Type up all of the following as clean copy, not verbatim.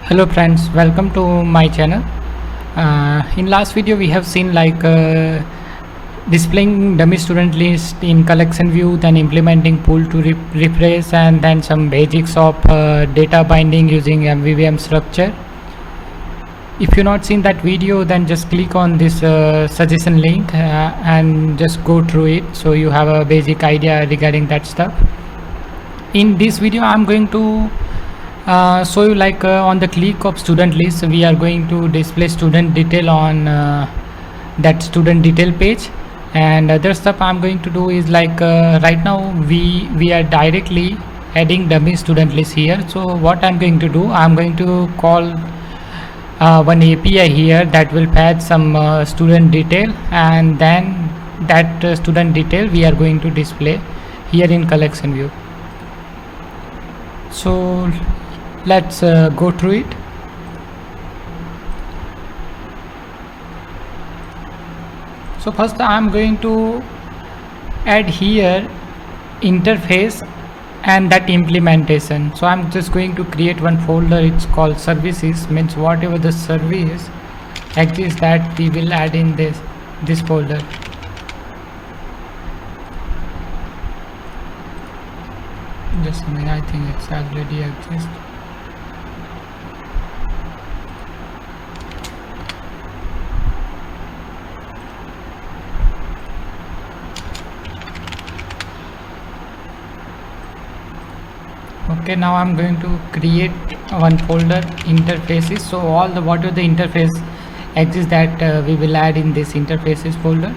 Hello friends, welcome to my channel. In last video we have seen displaying dummy student list in collection view, then implementing pool to refresh, and then some basics of data binding using MVVM structure. If you not seen that video, then just click on this suggestion link and just go through it, so you have a basic idea regarding that stuff. In this video I'm going to show you on the click of student list we are going to display student detail on that student detail page, and other stuff I'm going to do is right now we are directly adding dummy student list here. So what I'm going to do, I'm going to call one API here that will fetch some student detail, and then that student detail we are going to display here in collection view. So let's go through it. So first I'm going to add here interface and that implementation. So I'm just going to create one folder, it's called services, means whatever the service exists that we will add in this folder. Just a minute, I think it's already exists. Okay, now I'm going to create one folder interfaces. So all the whatever the interface exists that we will add in this interfaces folder,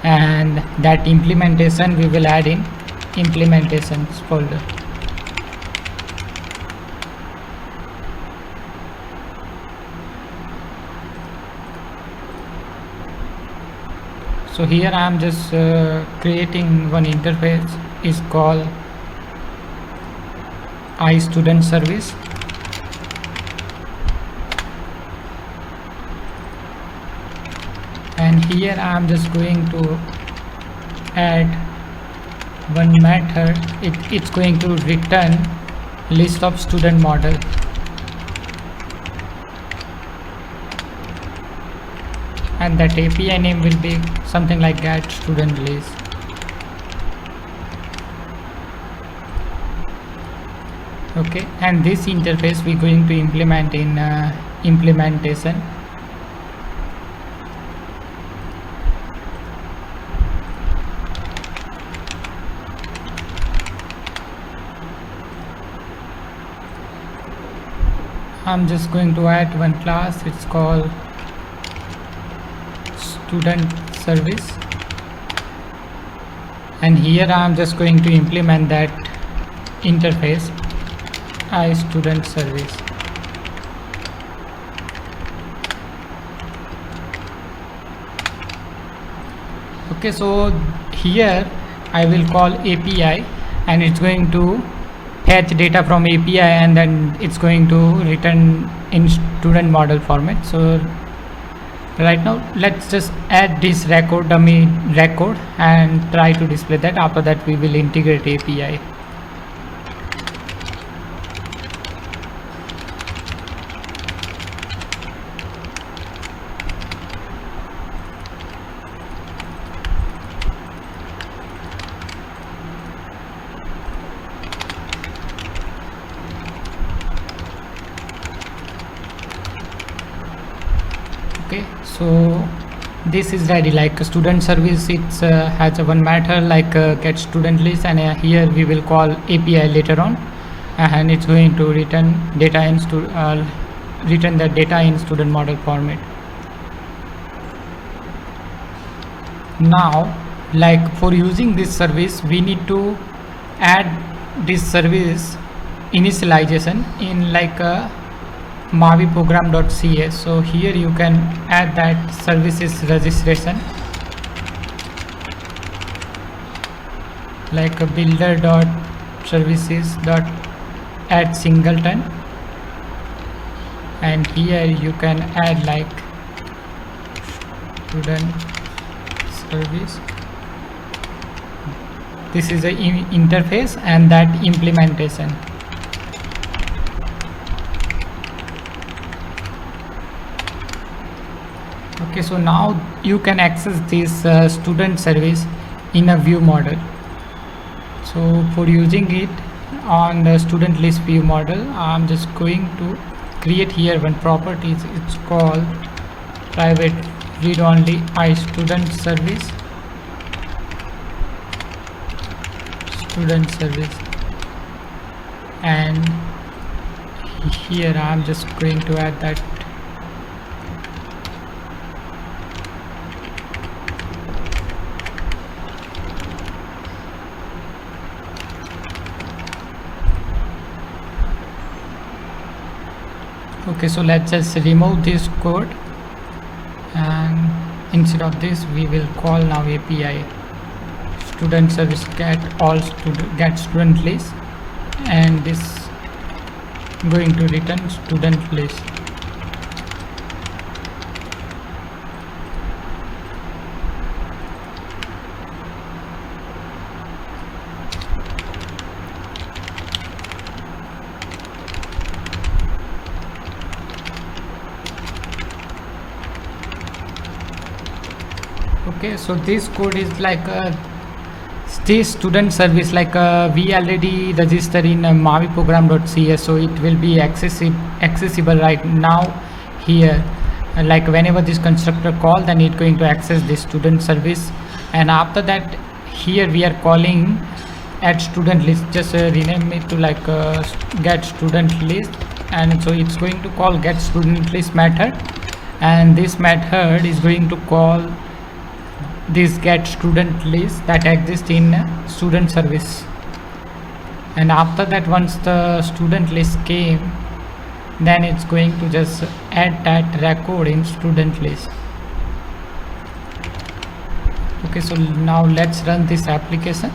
and that implementation we will add in implementations folder. So here I am just creating one interface, is called iStudent service, and here I am just going to add one method. It's going to return list of student model, and that API name will be something like that, student list. Okay, and this interface we're going to implement in implementation. I'm just going to add one class, it's called student service, and here I'm just going to implement that interface iStudent service. Okay, so here I will call API, and it's going to fetch data from API, and then it's going to return in student model format. So right now let's just add this record, dummy record, and try to display that. After that we will integrate API. Okay, so this is ready. Like a student service, it's has a one method get student list, and here we will call API later on, and it's going to return data in return the data in student model format. Now for using this service we need to add this service initialization in a MAUI program.ca. So here you can add that services registration, like a builder.services.add singleton, and here you can add student service. This is a interface and that implementation. Okay, so now you can access this student service in a view model. So for using it on the student list view model, I'm just going to create here one property. It's called private read only student service and here I'm just going to add that okay. So let's just remove this code, and instead of this we will call now API student service get student list, and this going to return student list. Okay, so this code is like this student service, like we already registered in MAUI program.cs, so it will be accessible right now here. Like whenever this constructor call, then it's going to access this student service, and after that here we are calling add student list. Just rename it to like get student list, and so it's going to call get student list method, and this method is going to call this get student list that exists in student service. And after that, once the student list came, then it's going to just add that record in student list. Okay, so now let's run this application.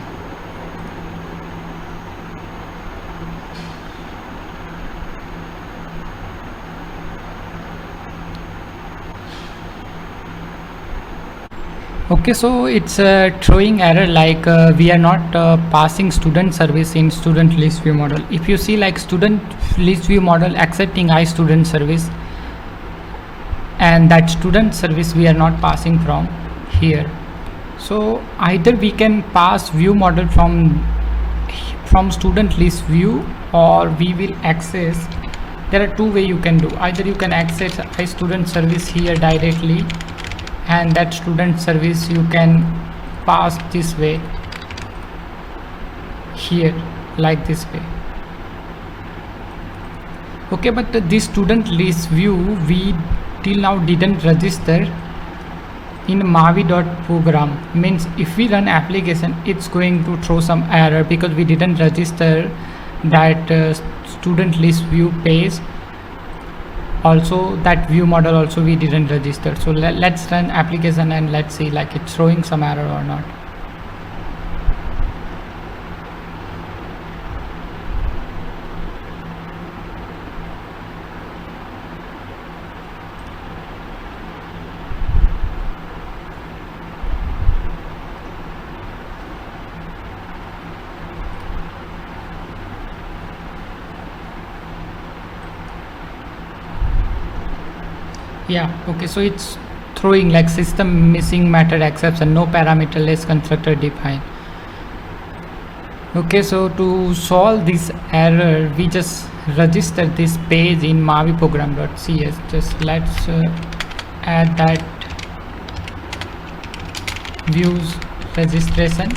Okay, so it's throwing error like we are not passing student service in student list view model. If you see like student list view model accepting student service, and that student service we are not passing from here. So either we can pass view model from student list view, or we will access. There are two ways you can do. Either you can access student service here directly, and that student service you can pass this way here, like this way. Okay, but this student list view we till now didn't register in MAUI.program. Means if we run application, it's going to throw some error because we didn't register that student list view page. Also that view model also we didn't register. So let's run application and let's see like it's throwing some error or not. Yeah, okay, so it's throwing like system missing method exception, no parameter less constructor defined. Okay, so to solve this error we just register this page in MAUI program.cs. just let's add that views registration.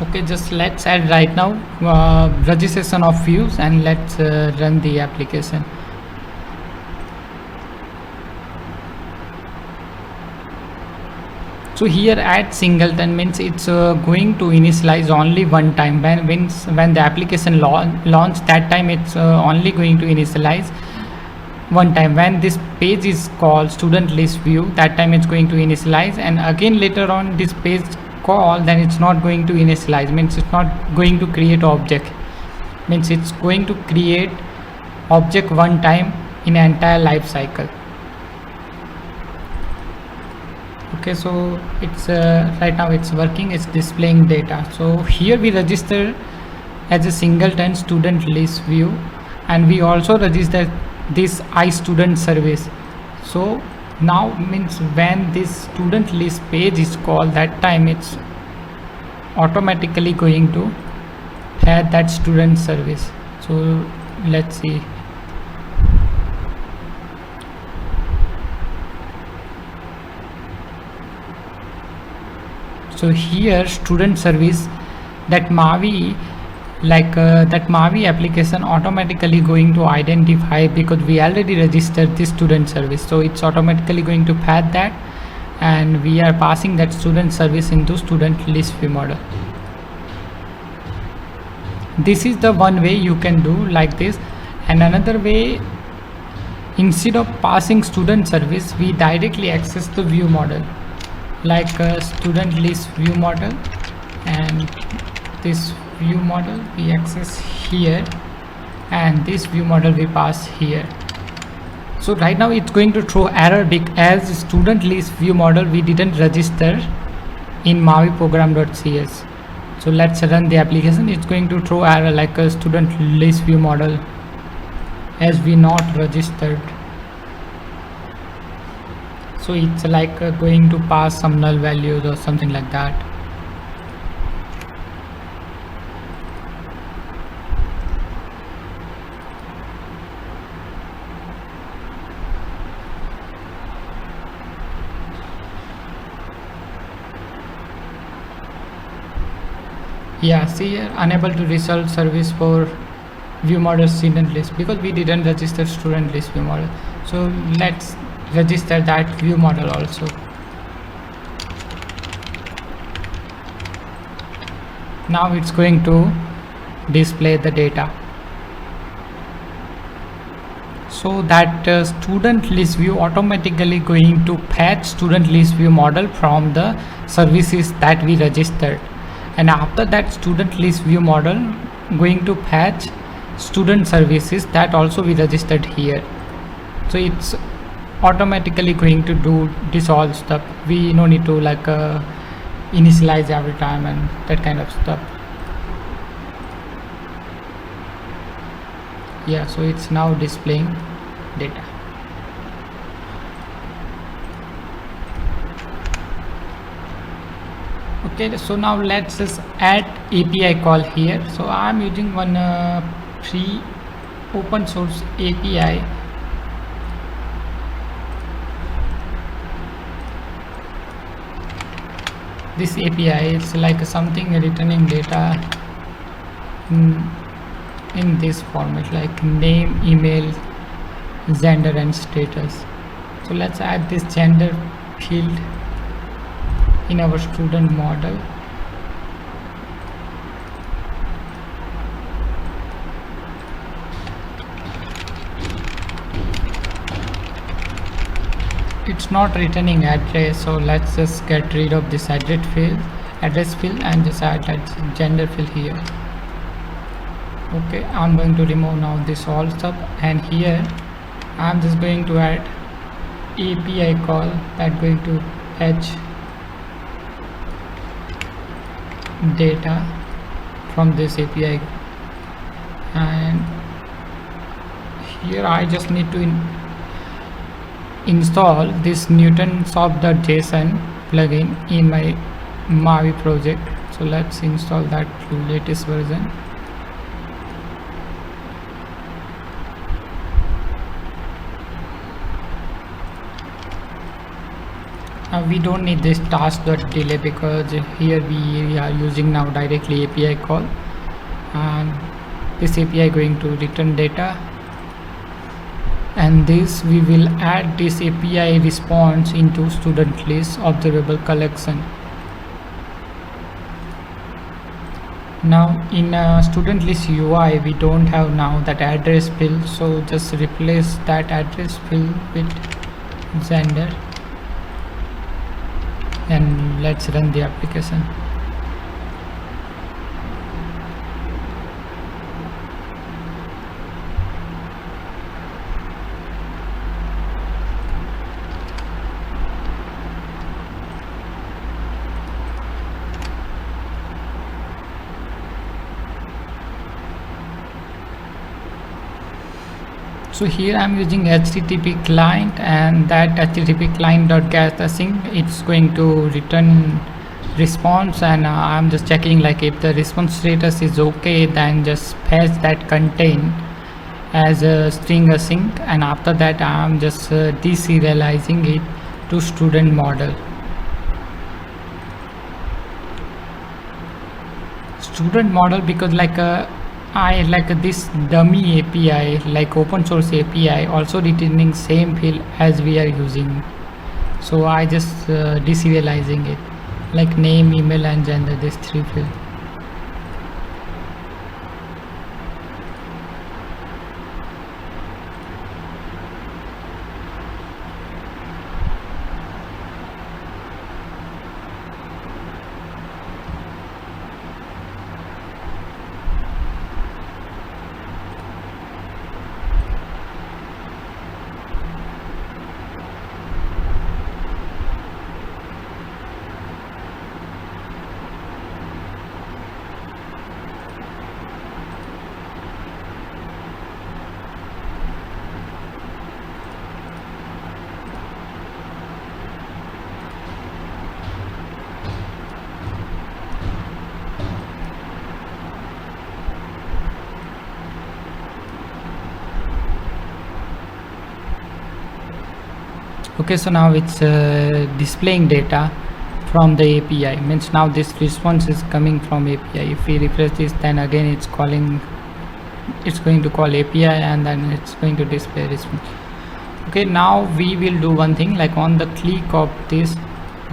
Okay, just let's add right now registration of views, and let's run the application. So here add singleton means it's going to initialize only one time. When the application launch, that time it's only going to initialize one time. When this page is called student list view, that time it's going to initialize, and again later on this page call, then it's not going to initialize. Means it's not going to create object. Means it's going to create object one time in entire life cycle. Okay, so it's right now it's working, it's displaying data. So here we register as a singleton student list view, and we also register this iStudent service. So now means when this student list page is called, that time it's automatically going to add that student service. So let's see. So here student service, that MAUI, that MAUI application automatically going to identify, because we already registered this student service, so it's automatically going to pass that, and we are passing that student service into student list view model. This is the one way you can do like this. And another way, instead of passing student service, we directly access the view model, like a student list view model, and this view model we access here, and this view model we pass here. So right now it's going to throw error as student list view model we didn't register in MAUI program.cs. So let's run the application. It's going to throw error like a student list view model as we not registered. So it's like going to pass some null values or something like that. Yeah, see here, unable to result service for view model student list, because we didn't register student list view model. So let's register that view model also. Now it's going to display the data. So that student list view automatically going to fetch student list view model from the services that we registered, and after that student list view model going to fetch student services that also we registered here. So it's automatically going to do this all stuff. We no need to initialize every time and that kind of stuff. Yeah, so it's now displaying data. Okay, so now let's just add API call here. So I'm using one free open source API. This API is like something returning data in this format, like name, email, gender and status. So let's add this gender field in our student model. It's not returning address, so let's just get rid of this address field and just add that gender field here. Okay, I'm going to remove now this all stuff, and here I'm just going to add API call that going to fetch data from this API, and here I just need to install this newtonsoft.json plugin in my MAUI project. So let's install that latest version. We don't need this task.delay because here we are using now directly API call, and this API going to return data, and this we will add this API response into student list observable collection. Now in student list UI we don't have now that address field, so just replace that address field with gender, and let's run the application. So here I'm using HTTP client, and that HTTP client.get async, it's going to return response, and I'm just checking like if the response status is okay, then just pass that contain as a string async, and after that I'm just deserializing it to student model. Student model because like I like this dummy API, like open source API, also returning same field as we are using. So I just deserializing it, like name, email, and gender, these three fields. Okay, so now it's displaying data from the API, means now this response is coming from API. If we refresh this, then again it's going to call API, and then it's going to display response. Okay, now we will do one thing, like on the click of this.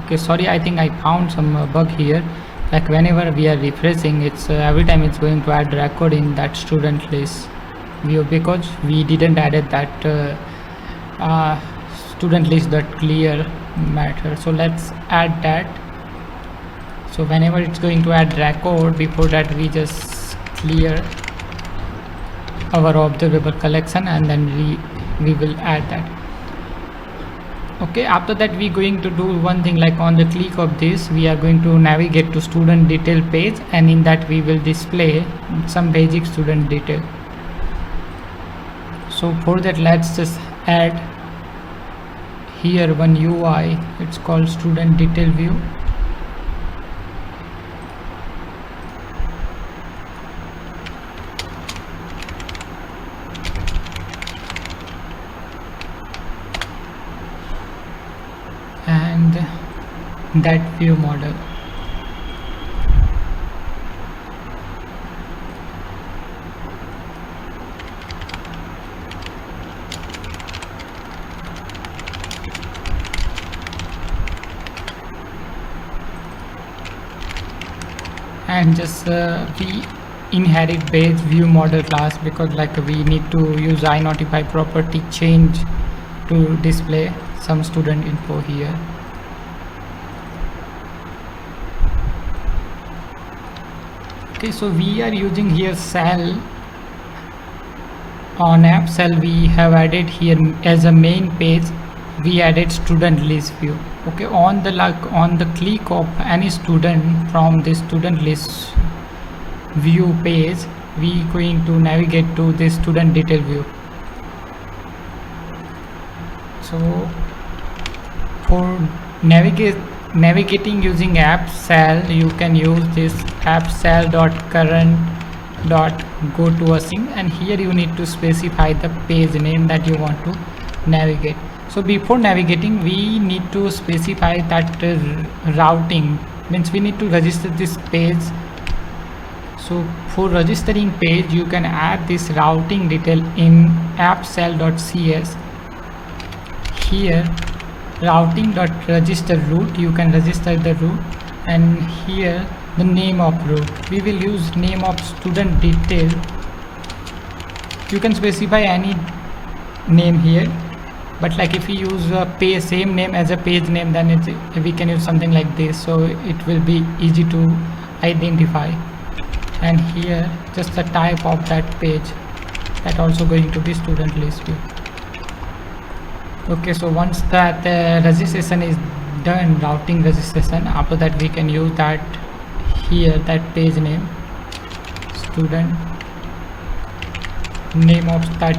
Okay, sorry, I think I found some bug here. Like whenever we are refreshing, it's every time it's going to add record in that student list view, because we didn't added that student list that clear matter. So let's add that. So whenever it's going to add record, before that we just clear our observable collection, and then we will add that. Okay, after that we going to do one thing, like on the click of this we are going to navigate to student detail page, and in that we will display some basic student detail. So for that, let's just add here one UI, it's called student detail view. And that view model. And just we inherit base view model class, because like we need to use iNotify property change to display some student info here. Okay, so we are using here cell. On app cell we have added here as a main page, we added student list view. Okay, on the click of any student from the student list view page, we going to navigate to this student detail view. So for navigating using app cell, you can use this app cell.current.go to async, and here you need to specify the page name that you want to navigate. So before navigating, we need to specify that routing, means we need to register this page. So for registering page, you can add this routing detail in appcell.cs. Here routing.register route, you can register the route, and here the name of route, we will use name of student detail. You can specify any name here, but like if we use a same name as a page name, then we can use something like this, so it will be easy to identify. And here just the type of that page, that also going to be student list view. Okay, so once that registration is done, routing registration, after that we can use that here, that page name, student name of that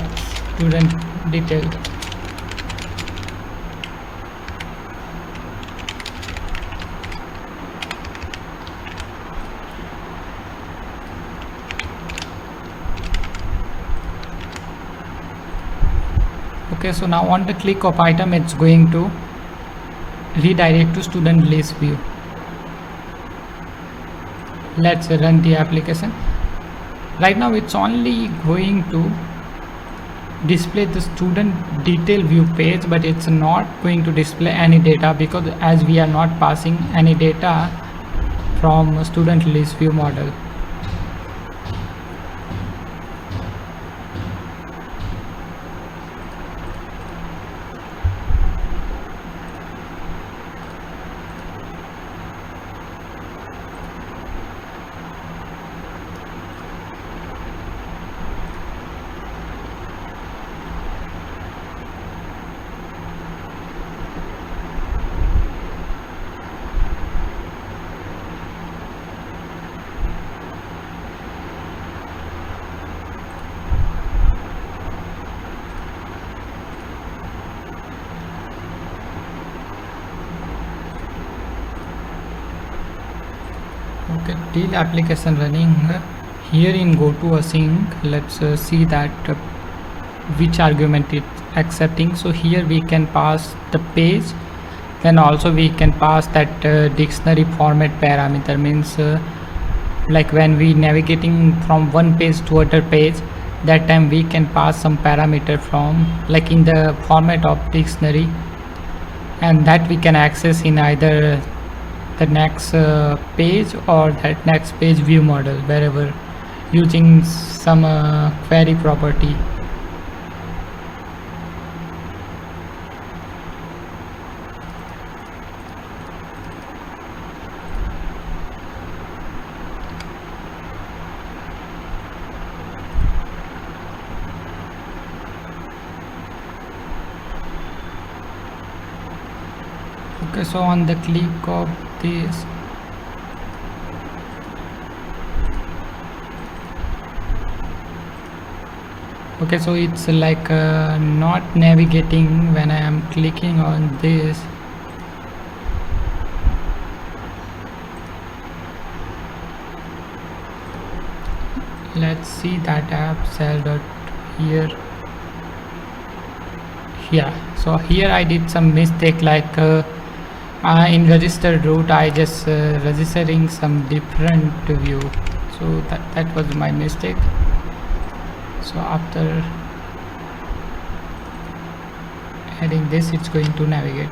student detail. Okay, so now on the click of item, it's going to redirect to student list view. Let's run the application. Right now it's only going to display the student detail view page, but it's not going to display any data because as we are not passing any data from student list view model. Okay, till application running. Here in go to async, let's see that which argument it's accepting. So here we can pass the page, then also we can pass that dictionary format parameter. Means like when we navigating from one page to other page, that time we can pass some parameter from like in the format of dictionary, and that we can access in either the next page or that next page view model, wherever using some query property. Okay, so on the click of this, okay, so it's like not navigating when I am clicking on this. Let's see that app cell dot here. Yeah, so here I did some mistake, like in registered root I just registering some different view, so that was my mistake. So after adding this, it's going to navigate.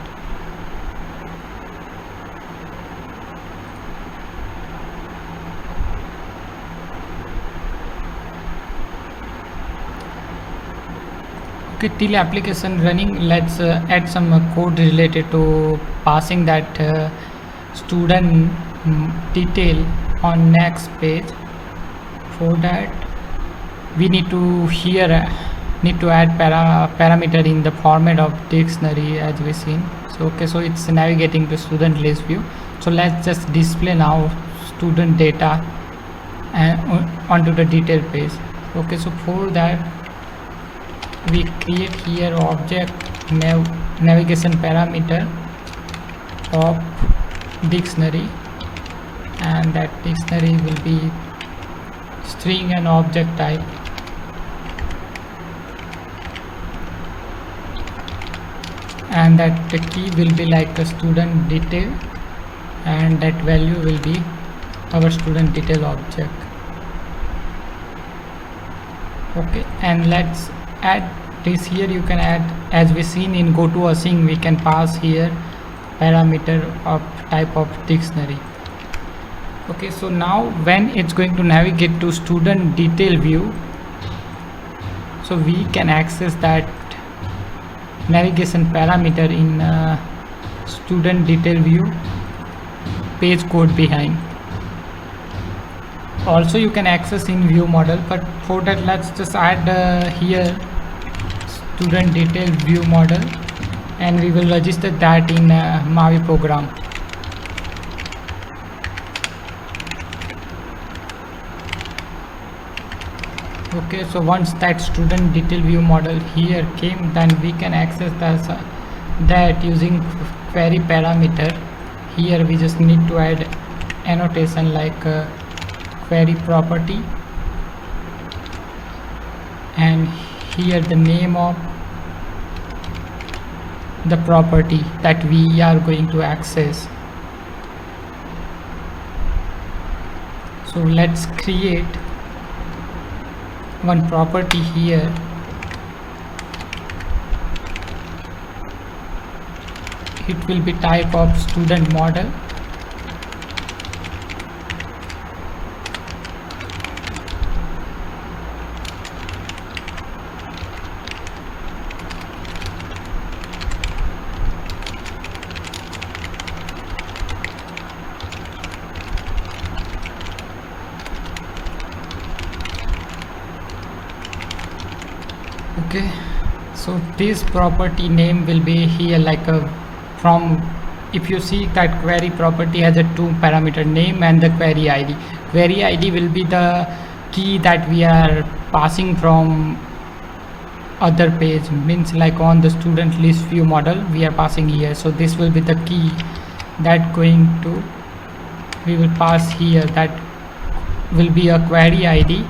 Okay, till application running, let's add some code related to passing that student detail on next page. For that we need to add parameter in the format of dictionary as we seen. So okay, so it's navigating to student list view. So let's just display now student data and onto the detail page. Okay, so for that we create here object navigation parameter of dictionary, and that dictionary will be string and object type. And that the key will be like a student detail, and that value will be our student detail object. Okay, and let's add this here. You can add, as we seen in go to async, we can pass here parameter of type of dictionary. Okay, so now when it's going to navigate to student detail view, so we can access that navigation parameter in student detail view page code behind. Also you can access in view model, but for that let's just add here student detail view model, and we will register that in MAUI program. Okay, so once that student detail view model here came, then we can access that using query parameter. Here we just need to add annotation like query property, and here the name of the property that we are going to access. So let's create one property here. It will be type of student model. Okay, so this property name will be here like a from, if you see that query property has a 2 parameter name and the query id. Query id will be the key that we are passing from other page, means like on the student list view model we are passing here. So this will be the key that we will pass here, that will be a query id,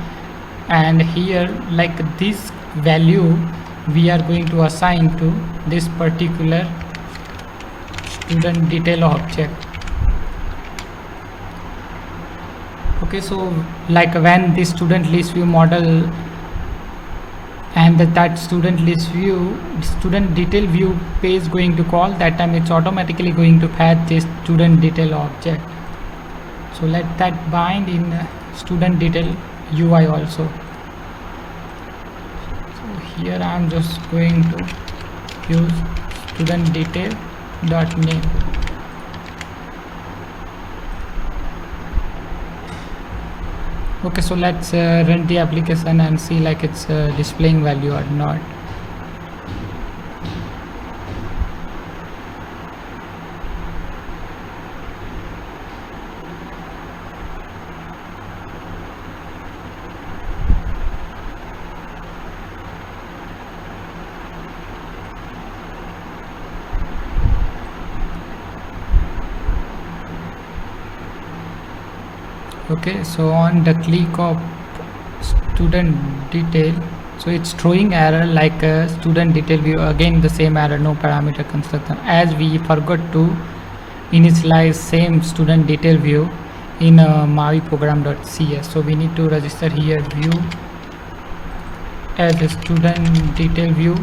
and here like this value we are going to assign to this particular student detail object. Okay, so like when the student list view model and that student detail view page going to call, that time it's automatically going to fetch this student detail object. So let that bind in student detail UI also. Here I am just going to use student detail dot name. Okay, so let's run the application and see like it's displaying value or not. Okay, so on the click of student detail, so it's throwing error like a student detail view, again the same error, no parameter construction, as we forgot to initialize same student detail view in MAUI program.cs. so we need to register here view as a student detail view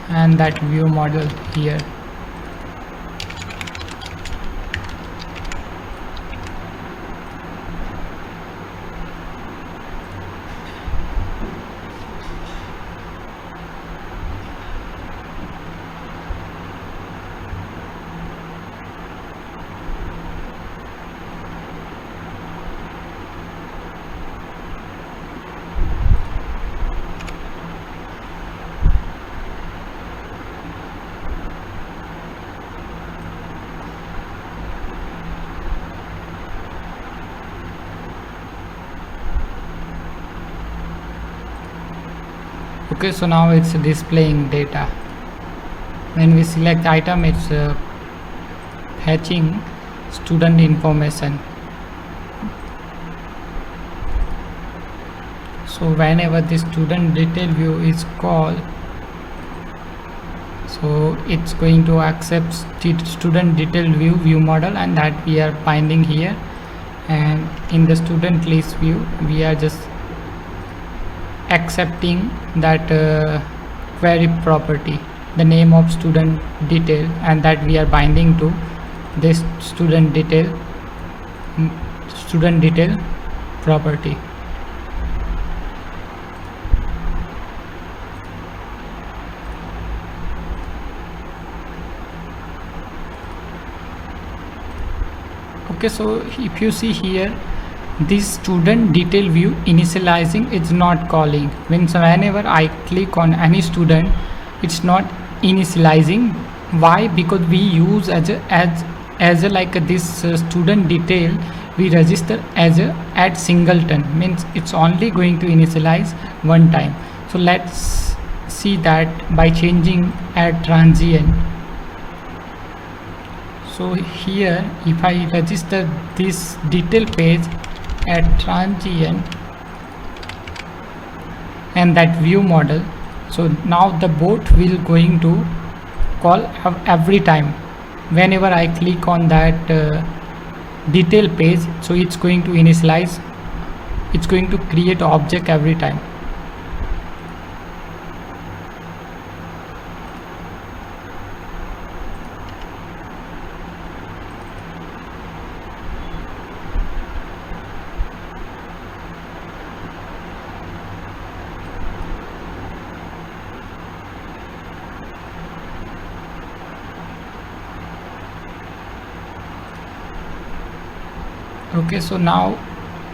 and that view model here. Okay, so now it's displaying data. When we select item, it's fetching student information. So whenever the student detail view is called, so it's going to accept student detail view model, and that we are binding here, and in the student list view we are just accepting that query property, the name of student detail, and that we are binding to this student detail property. Okay, so if you see here, this student detail view initializing is not calling, means whenever I click on any student it's not initializing. Why? Because we use as a like this student detail we register as a add singleton, means it's only going to initialize one time. So let's see that by changing add transient. So here if I register this detail page add transient and that view model, so now the bot will going to call every time whenever I click on that detail page. So it's going to initialize, it's going to create object every time. Okay, so now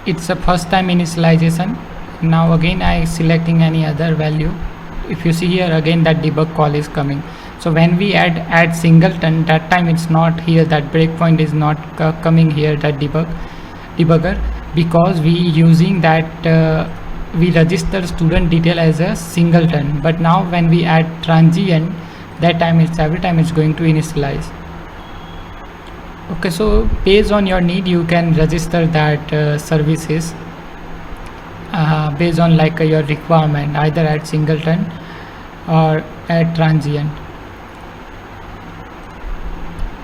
it's a first time initialization. Now again I selecting any other value. If you see here again that debug call is coming. So when we add singleton, that time it's not here, that breakpoint is not coming here, that debugger, because we using that we register student detail as a singleton. But now when we add transient, that time it's every time it's going to initialize. Okay, so based on your need you can register that services based on like your requirement, either add singleton or add transient.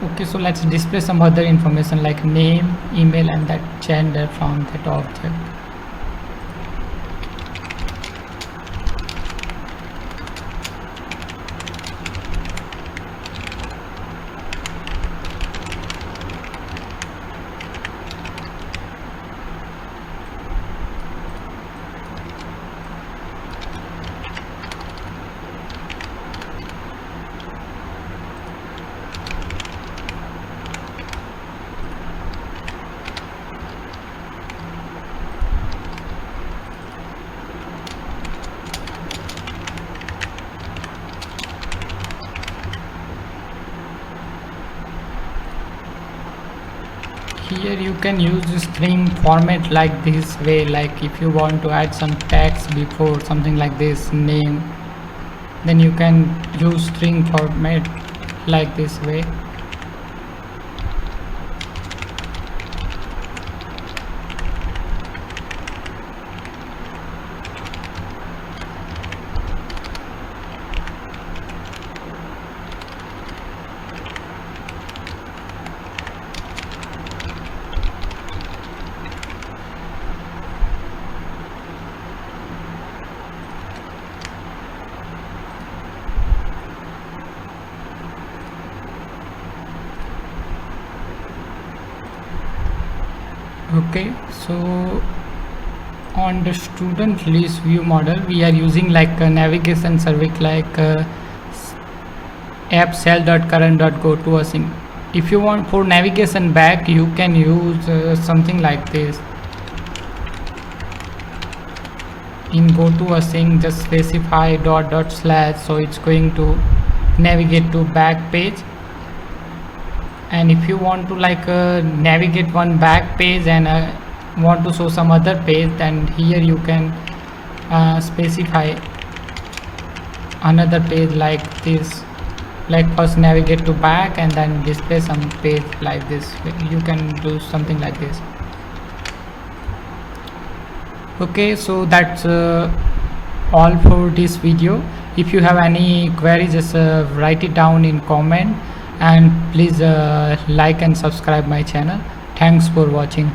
Okay, so let's display some other information like name, email and that gender from that object. Here you can use the string format like this way, like if you want to add some text before something like this name, then you can use string format like this way. Okay, so on the student list view model we are using like a navigation service like app cell.current.go to async. If you want for navigation back you can use something like this. In go to async just specify dot slash, so it's going to navigate to back page. And if you want to like navigate one back page and want to show some other page, then here you can specify another page like this, like first navigate to back and then display some page like this. You can do something like this. Okay, so that's all for this video. If you have any queries, just write it down in comment, and please like and subscribe my channel. Thanks for watching.